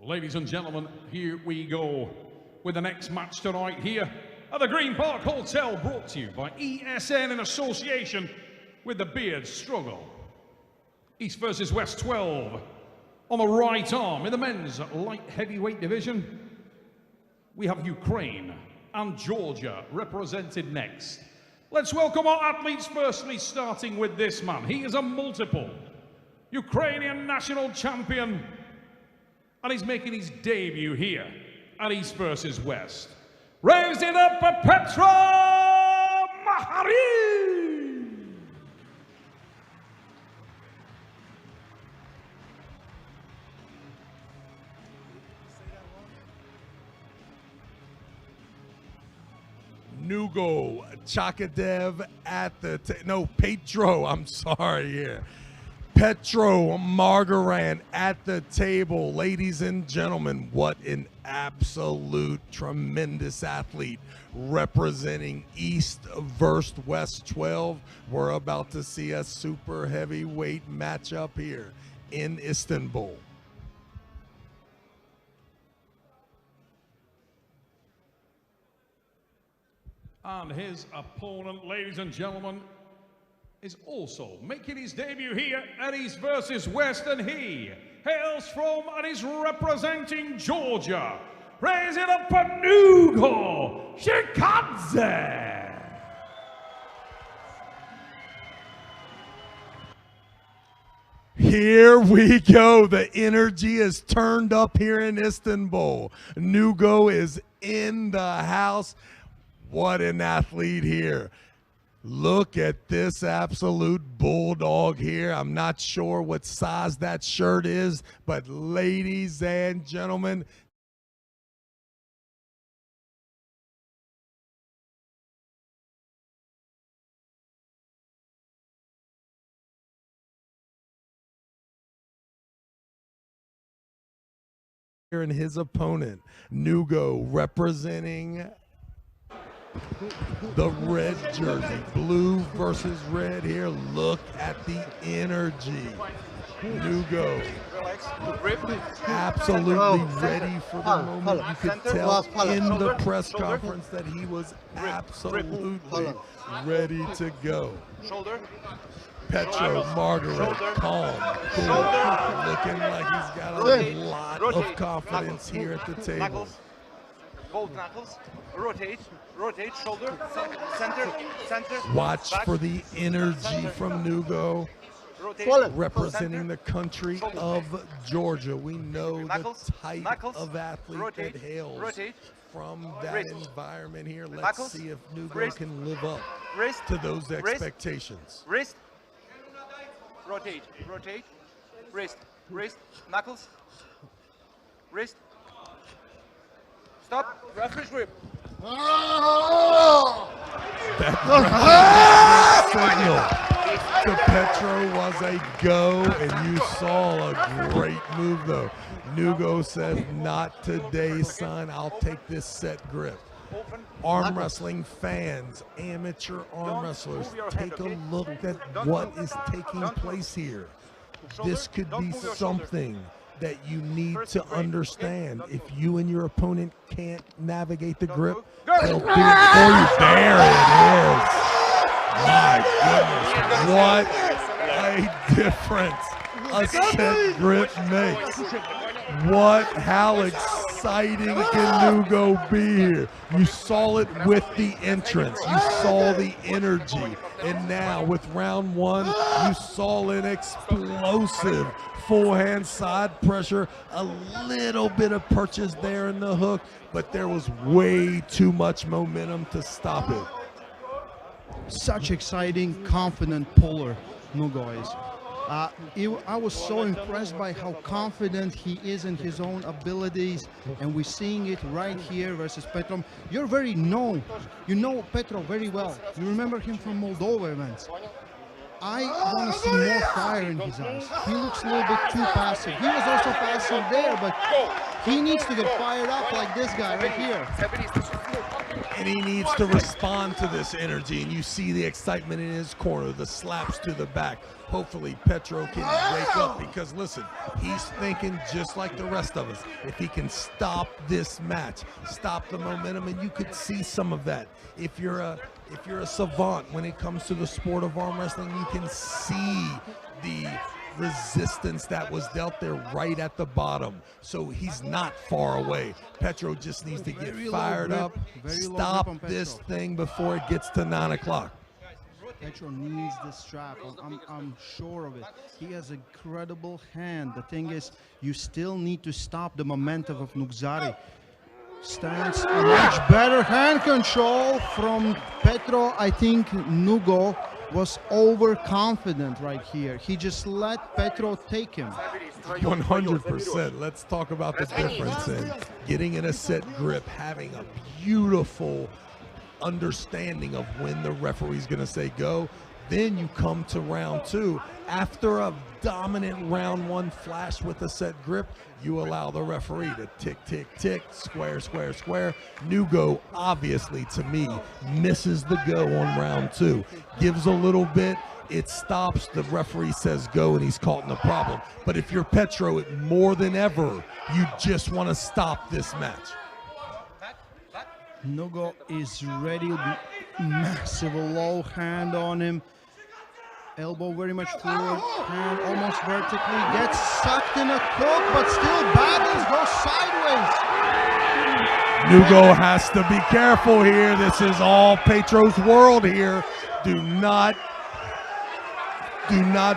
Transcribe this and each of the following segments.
Ladies and gentlemen, here we go with the next match tonight here at the Green Park Hotel, brought to you by ESN in association with the Beard Struggle. East versus West 12. On the right arm in the men's light heavyweight division, we have Ukraine and Georgia represented next. Let's welcome our athletes, firstly starting with this man. He is a multiple Ukrainian national champion, and he's making his debut here at East versus West. Raise it up for Petro Marharint! Nugo, Chikadze at the Petro, I'm sorry here. Petro, Marharint at the table. Ladies and gentlemen, what an absolute tremendous athlete representing East versus West 12. We're about to see a super heavyweight matchup here in Istanbul. And his opponent, ladies and gentlemen, is also making his debut here at East versus West, and he hails from and is representing Georgia. Raise it up for Nugo, Chikadze! Here we go. The energy is turned up here in Istanbul. Nugo is in the house. What an athlete here. Look at this absolute bulldog here. I'm not sure what size that shirt is, but ladies and gentlemen, here and his opponent, Nugo, representing the red jersey, blue versus red here. Look at the energy. Nugo, absolutely ready for the moment. You could tell in the press conference that he was absolutely ready to go. Petro, Marharint, calm, cool, looking like he's got a lot of confidence here at the table. Both knuckles, rotate, shoulder, center. Watch for the energy from Nugo, representing the country of Georgia. We know the type of athlete that hails from that environment here. Let's see if Nugo can live up to those expectations. Wrist, rotate, wrist, knuckles, wrist. Stop, referee grip. That signal to Petro was a go, and you saw a great move though. Nugo says, not today, son. I'll take this set grip. Arm wrestling fans, amateur arm wrestlers, take a look at what is taking place here. This could be something that you need to understand. If you and your opponent can't navigate the grip, they'll do it for you. There it is. My goodness, what a difference a set grip makes. How exciting can Nugo be here? You saw it with the entrance. You saw the energy. And now with round one, you saw an explosive full hand side pressure, a little bit of purchase there in the hook, but there was way too much momentum to stop it. Such exciting, confident puller, Nugo is. I was so impressed by how confident he is in his own abilities, and we're seeing it right here versus Petro. You're very known. You know Petro very well. You remember him from Moldova events. I want to see more fire in his eyes. He looks a little bit too passive. He was also passive there, but he needs to get fired up like this guy right here. And he needs to respond to this energy, and you see the excitement in his corner, the slaps to the back. Hopefully Petro can wake up, because listen, he's thinking just like the rest of us. If he can stop this match, stop the momentum, and you could see some of that. If you're a savant when it comes to the sport of arm wrestling, you can see the resistance that was dealt there right at the bottom. So he's not far away. Petro just needs to get fired up, stop this thing before it gets to 9 o'clock. Petro needs this strap. I'm sure of it. He has a incredible hand. The thing is, you still need to stop the momentum of Nugzari. Stands a much better hand control from Petro. I think Nugo was overconfident right here. He just let Petro take him. 100%. Let's talk about the difference in getting in a set grip, having a beautiful understanding of when the referee's going to say go. Then you come to round two. After a dominant round one flash with a set grip, you allow the referee to tick, tick, tick, square, square, square. Nugo, obviously, to me, misses the go on round two. Gives a little bit, it stops, the referee says go, and he's caught in the problem. But if you're Petro, it more than ever, you just want to stop this match. Nugo is ready. Massive low hand on him. Elbow very much forward, hand almost vertically, gets sucked in a hook, but still battles, goes sideways. Nugo has to be careful here. This is all Petro's world here. Do not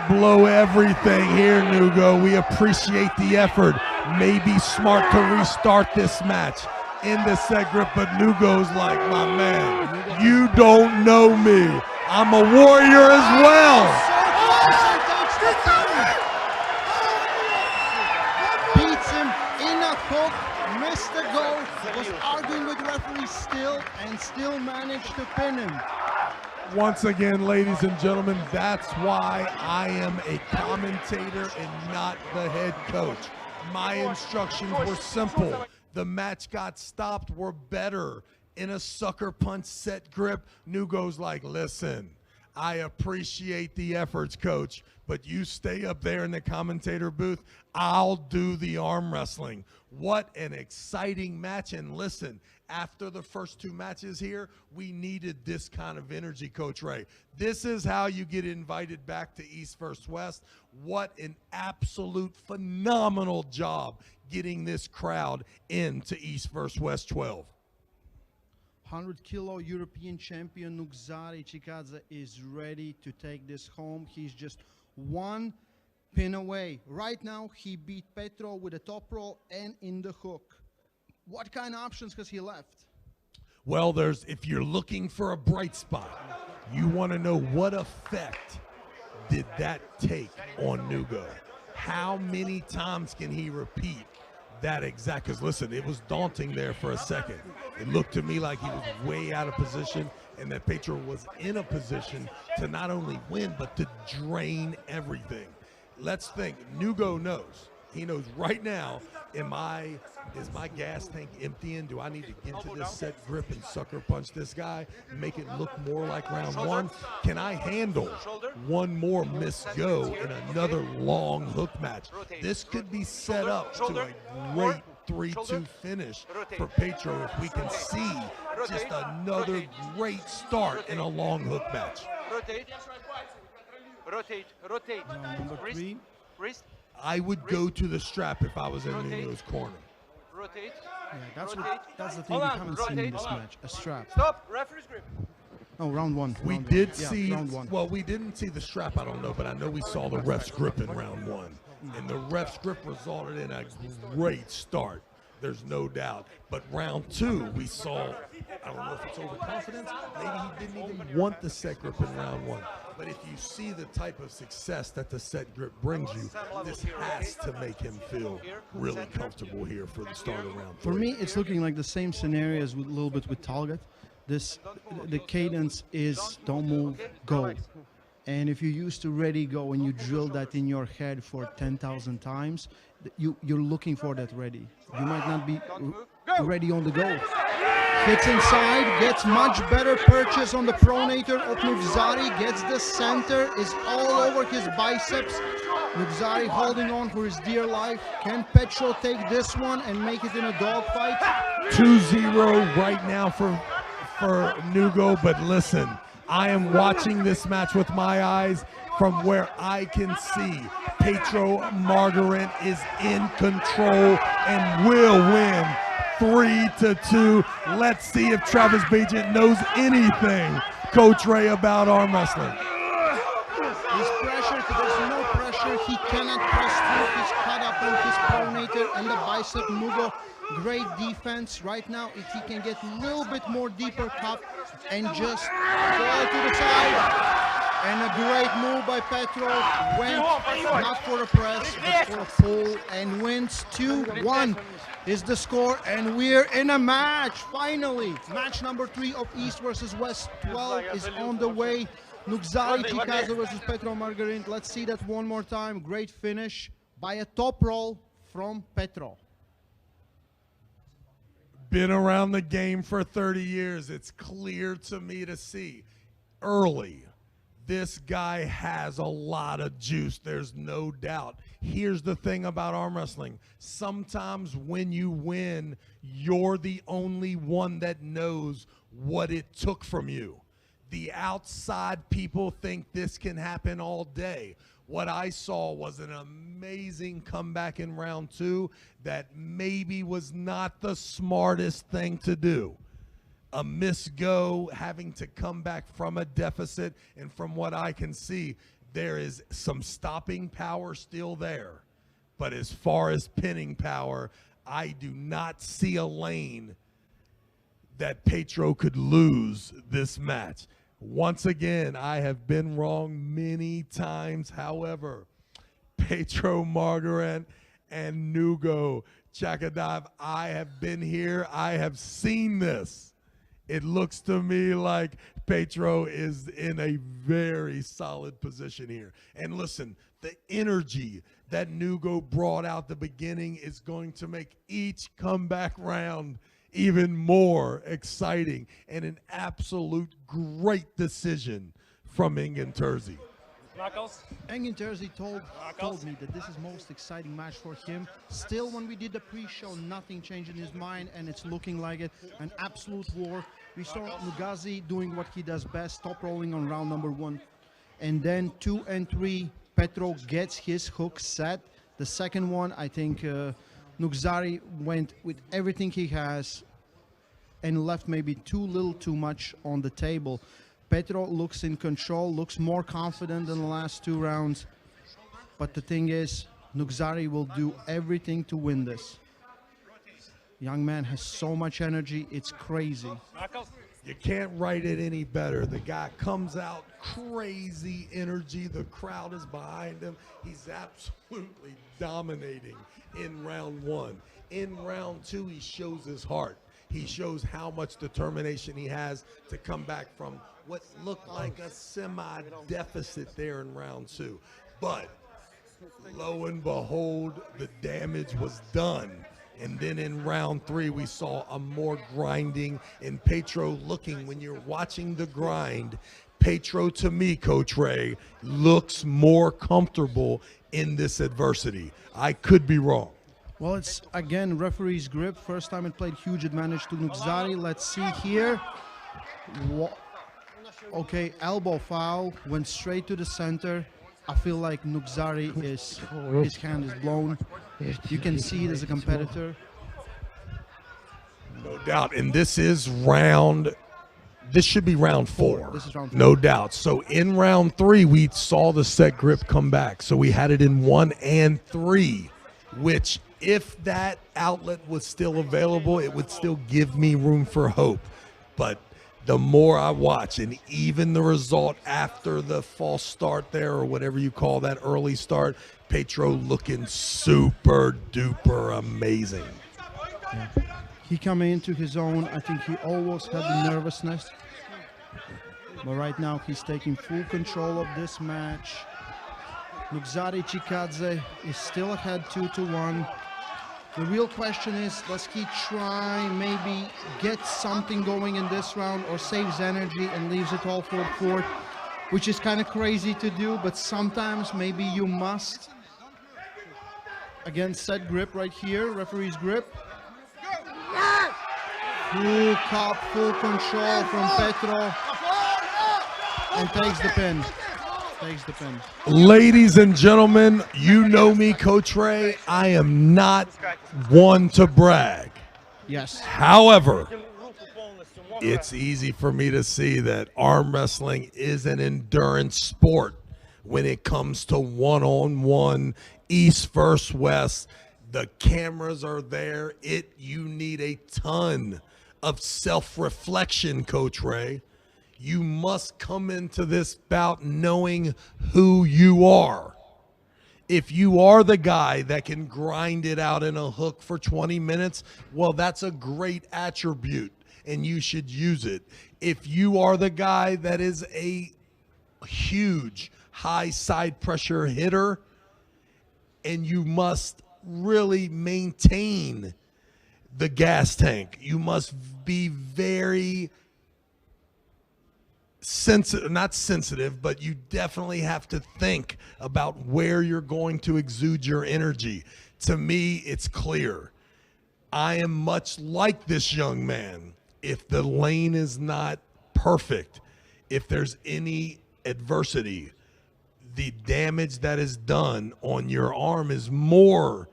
blow everything here, Nugo. We appreciate the effort. Maybe smart to restart this match in the set grip, but Nugo's like, my man, you don't know me. I'm a warrior as well. Beats him in a hook, missed the goal, was arguing with referee still, and still managed to pin him. Once again, ladies and gentlemen, that's why I am a commentator and not the head coach. My instructions were simple. The match got stopped. We're better in a sucker punch set grip. Nugo's like, listen, I appreciate the efforts, coach, but you stay up there in the commentator booth. I'll do the arm wrestling. What an exciting match. And listen, after the first two matches here, we needed this kind of energy, Coach Ray. This is how you get invited back to East vs. West. What an absolute phenomenal job getting this crowd into East vs. West 12. 100-kilo European champion Nugzari Chikadze is ready to take this home. He's just one pin away. Right now, he beat Petro with a top roll and in the hook. What kind of options has he left? Well, if you're looking for a bright spot, you want to know what effect did that take on Nugo. How many times can he repeat that exact? Because listen, it was daunting there for a second. It looked to me like he was way out of position and that Petro was in a position to not only win, but to drain everything. Let's think, Nugo knows. He knows right now, is my gas tank emptying? Do I need to get to this set grip and sucker punch this guy, make it look more like round one? Can I handle one more missed go in another long hook match? This could be set up to a great 3-2 finish for Petro if we can see just another great start in a long hook match. Rotate. Number three. Wrist. I would go to the strap if I was in Nugo's corner. Rotate. Yeah, that's the thing we haven't seen in this match, a strap. Stop. Referee's grip. Oh, round one. We did Yeah, see, round one. well, we didn't see the strap, I don't know, but I know we saw the ref's grip in round one. And the ref's grip resulted in a great start. There's no doubt. But round two, we saw, I don't know if it's overconfidence, maybe he didn't even want the set grip in round one. But if you see the type of success that the set grip brings you, this has to make him feel really comfortable here for the start of round three. For me, it's looking like the same scenario as a little bit with Talgat. The cadence is don't move, go. And if you used to ready go and you drill that in your head for 10,000 times, you're looking for that ready. You might not be ready on the go. Gets inside, gets much better purchase on the pronator of Nugzari, gets the center, is all over his biceps. Nugzari holding on for his dear life. Can Petro take this one and make it in a dogfight? 2-0 right now for Nugo, but listen, I am watching this match with my eyes from where I can see Petro Marharint is in control and will win 3-2. Let's see if Travis Bagent knows anything, Coach Ray, about arm wrestling. He's pressured, there's no pressure, he cannot press through, he's caught up on his pronator and the bicep. Nugo, great defense right now. If he can get a little bit more deeper cup and just fall to the side. And a great move by Petro, went not for a press, but for a pull, and wins 2-1 is the score, and we're in a match, finally. Match number 3 of East versus West 12 is on the way. Nugzari Chikadze versus Petro Marharint. Let's see that one more time. Great finish by a top roll from Petro. Been around the game for 30 years. It's clear to me to see early, this guy has a lot of juice, there's no doubt. Here's the thing about arm wrestling. Sometimes when you win, you're the only one that knows what it took from you. The outside people think this can happen all day. What I saw was an amazing comeback in round 2 that maybe was not the smartest thing to do. A misgo, having to come back from a deficit, and from what I can see, there is some stopping power still there. But as far as pinning power, I do not see a lane that Petro could lose this match. Once again, I have been wrong many times. However, Petro Marharint and Nugo Chikadze, I have been here, I have seen this. It looks to me like Petro is in a very solid position here. And listen, the energy that Nugo brought out the beginning is going to make each comeback round even more exciting, and an absolute great decision from Engin Terzi. Engin Terzi told me that this is most exciting match for him. Still, when we did the pre-show, nothing changed in his mind, and it's looking like it. An absolute war. We saw Nugazi doing what he does best, top rolling on round number 1. And then 2 and 3, Petro gets his hook set. The second one, I think Nugzari went with everything he has and left maybe too little too much on the table. Petro looks in control, looks more confident than the last 2 rounds. But the thing is, Nugzari will do everything to win this. Young man has so much energy, it's crazy. You can't write it any better. The guy comes out, crazy energy. The crowd is behind him. He's absolutely dominating in round 1. In round 2, he shows his heart. He shows how much determination he has to come back from what looked like a semi-deficit there in round 2. But lo and behold, the damage was done. And then in round 3, we saw a more grinding, and Petro looking, when you're watching the grind, Petro, to me, Coach Ray, looks more comfortable in this adversity. I could be wrong. Well, it's again referee's grip. First time it played huge advantage to Nugzari. Let's see here. Okay, elbow foul, went straight to the center. I feel like Nugzari his hand is blown. You can see it as a competitor. No doubt, and this should be round 4. This is round 4. No doubt. So in round 3, we saw the set grip come back. So we had it in 1 and 3, which if that outlet was still available, it would still give me room for hope. But the more I watch, and even the result after the false start there, or whatever you call that early start, Petro looking super duper amazing. Yeah. He coming into his own. I think he almost had the nervousness, but right now he's taking full control of this match. Nugzari Chikadze is still ahead 2-1. The real question is, does he try maybe get something going in this round or saves energy and leaves it all for the fourth, which is kind of crazy to do, but sometimes maybe you must. Again, set grip right here, referee's grip. Full cup, full control from Petro, and takes the pin. Takes the pin. Ladies and gentlemen, you know me, Coach Ray. I am not one to brag. Yes. However, it's easy for me to see that arm wrestling is an endurance sport when it comes to one-on-one, East versus West. The cameras are there. You need a ton of self-reflection, Coach Ray. You must come into this bout knowing who you are. If you are the guy that can grind it out in a hook for 20 minutes, well, that's a great attribute, and you should use it. If you are the guy that is a huge high side pressure hitter, and you must really maintain the gas tank, you must be very sensitive, not sensitive, but you definitely have to think about where you're going to exude your energy. To me, it's clear. I am much like this young man. If the lane is not perfect, if there's any adversity, the damage that is done on your arm is more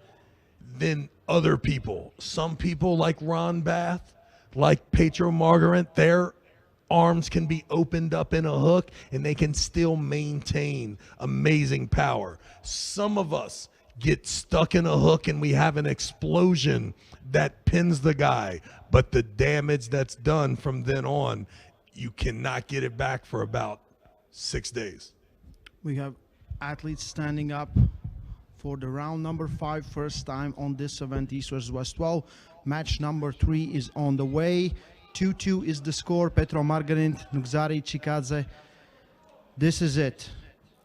than other people. Some people like Ron Bath, like Petro Marharint, their arms can be opened up in a hook and they can still maintain amazing power. Some of us get stuck in a hook and we have an explosion that pins the guy, but the damage that's done from then on, you cannot get it back for about 6 days. We have athletes standing up for the round number 5, first time on this event, East vs West 12. Match number 3 is on the way. 2-2 is the score. Petro Marharint, Nugo, Chikadze. This is it.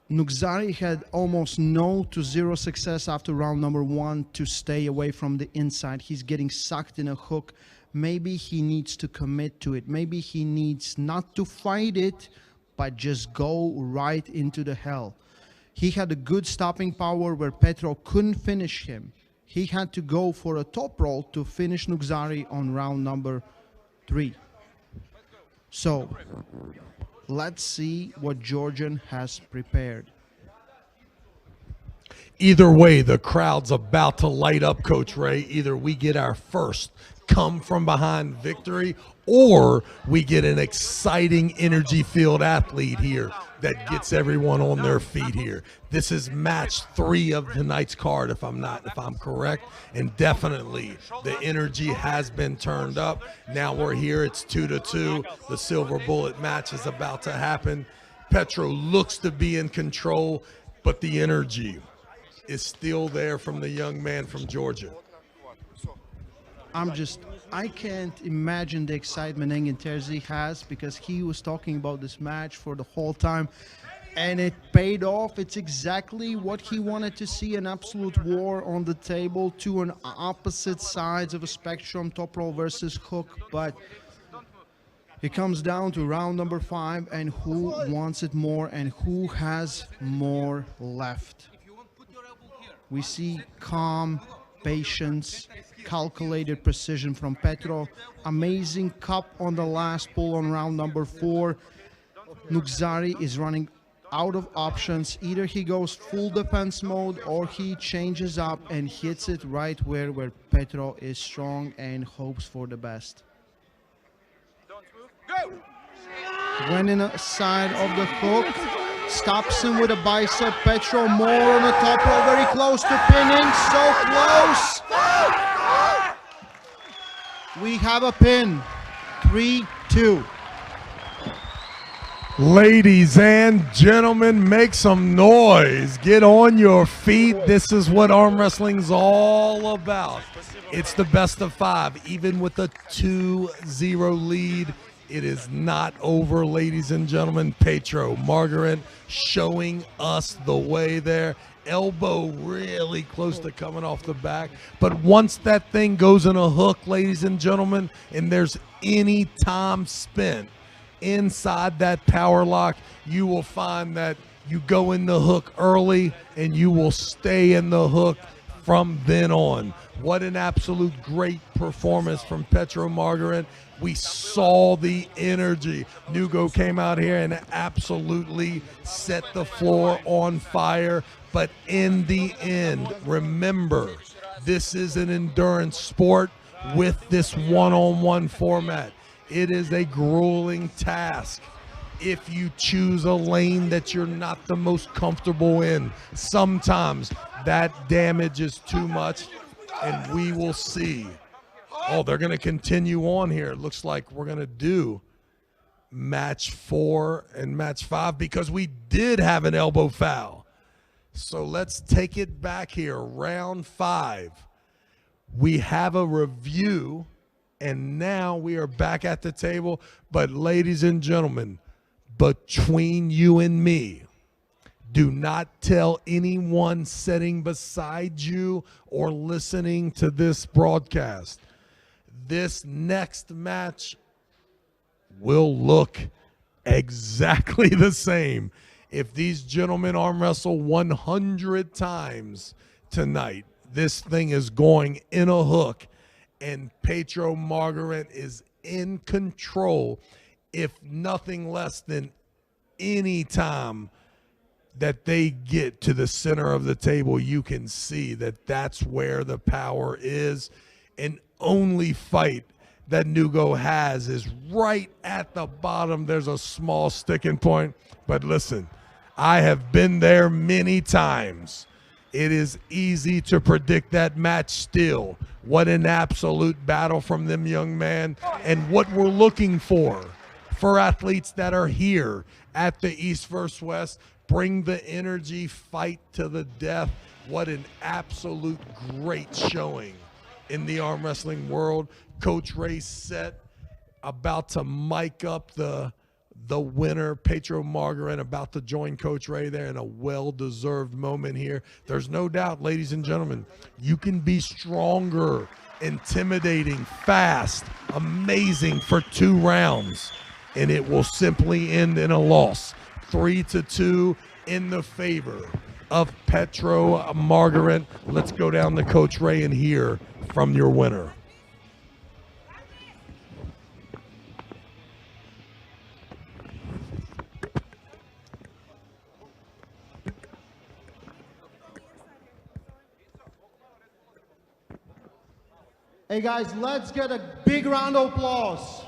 Nugo had almost no to zero success after round number 1 to stay away from the inside. He's getting sucked in a hook. Maybe he needs to commit to it. Maybe he needs not to fight it, but just go right into the hell. He had a good stopping power where Petro couldn't finish him. He had to go for a top roll to finish Nugo on round number 3. So let's see what Georgian has prepared. Either way, the crowd's about to light up, Coach Ray. Either we get our first come from behind victory, or we get an exciting energy-filled athlete here that gets everyone on their feet here. This is match 3 of tonight's card, if I'm correct, and definitely the energy has been turned up. Now we're here, it's 2-2. The silver bullet match is about to happen. Petro looks to be in control, but the energy is still there from the young man from Georgia. I can't imagine the excitement Engin Terzi has, because he was talking about this match for the whole time and it paid off. It's exactly what he wanted to see, an absolute war on the table, two on opposite sides of a spectrum, top roll versus hook. But it comes down to round number 5 and who wants it more and who has more left. We see calm, patience, calculated precision from Petro. Amazing cup on the last pull on round number 4. Nugo is running out of options. Either he goes full defense mode or he changes up and hits it right where Petro is strong and hopes for the best. Went in the side of the hook. Stops him with a bicep. Petro more on the top row, very close to pinning, so close. We have a pin, 3-2. Ladies and gentlemen, make some noise. Get on your feet. This is what arm wrestling's all about. It's the best of 5, even with a 2-0 lead. It is not over, ladies and gentlemen. Petro Marharint showing us the way there. elbow really close to coming off the back. But once that thing goes in a hook, ladies and gentlemen, and there's any time spent inside that power lock, you will find that you go in the hook early and you will stay in the hook from then on. What an absolute great performance from Petro Marharint. We saw the energy. Nugo came out here and absolutely set the floor on fire. But in the end, remember, this is an endurance sport with this one-on-one format. It is a grueling task. If you choose a lane that you're not the most comfortable in, sometimes that damage is too much, and we will see. Oh, they're going to continue on here. It looks like we're going to do match 4 and match 5 because we did have an elbow foul. So let's take it back here. Round 5. We have a review, and now we are back at the table. But ladies and gentlemen, between you and me, do not tell anyone sitting beside you or listening to this broadcast. This next match will look exactly the same. If these gentlemen arm wrestle 100 times tonight, this thing is going in a hook, and Petro Marharint is in control, if nothing less than any time that they get to the center of the table. You can see that that's where the power is. And only fight that Nugo has is right at the bottom. There's a small sticking point, but listen, I have been there many times. It is easy to predict that match still. What an absolute battle from them young man, and what we're looking for athletes that are here at the East vs. West. Bring the energy, fight to the death. What an absolute great showing in the arm wrestling world. Coach Ray set, about to mic up the winner, Petro Marharint, about to join Coach Ray there in a well-deserved moment here. There's no doubt, ladies and gentlemen, you can be stronger, intimidating, fast, amazing for 2 rounds, and it will simply end in a loss. 3-2 in the favor of Petro Marharint. Let's go down to Coach Ray and hear from your winner. Hey guys, let's get a big round of applause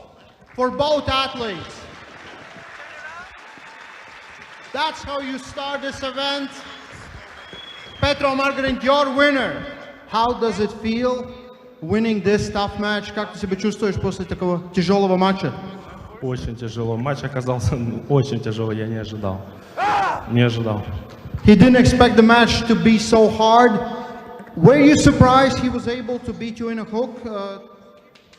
for both athletes. That's how you start this event. Petro Marharint, your winner. How does it feel winning this tough match? Как ты себя чувствуешь после такого тяжелого матча? Очень тяжело. Матч оказался очень тяжелый, я не ожидал. Не ожидал. He didn't expect the match to be so hard. Were you surprised he was able to beat you in a hook?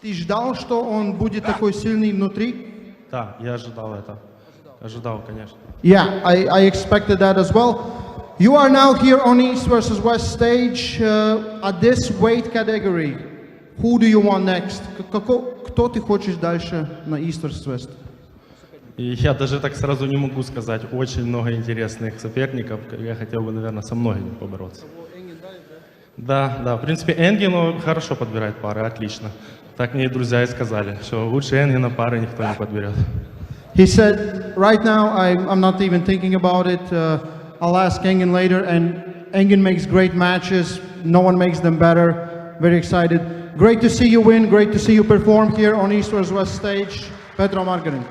Ты ждал, что он будет такой сильный внутри? Да, я ожидал это. Ожидал, конечно. Yeah, I expected that as well. You are now here on East vs. West stage at this weight category. Who do you want next? Кто ты хочешь дальше на East vs. West? И я даже так сразу не могу сказать. Очень много интересных соперников. Я хотел бы, наверное, со многими побороться. Да, в принципе, Энгину хорошо подбирает пары, отлично. Так мне и друзья и сказали, что лучше Энгина пары никто не подберет. He said, right now, I'm not even thinking about it. I'll ask Engin later, and Engin makes great matches. No one makes them better. Very excited. Great to see you win. Great to see you perform here on East vs. West stage. Petro Marharint.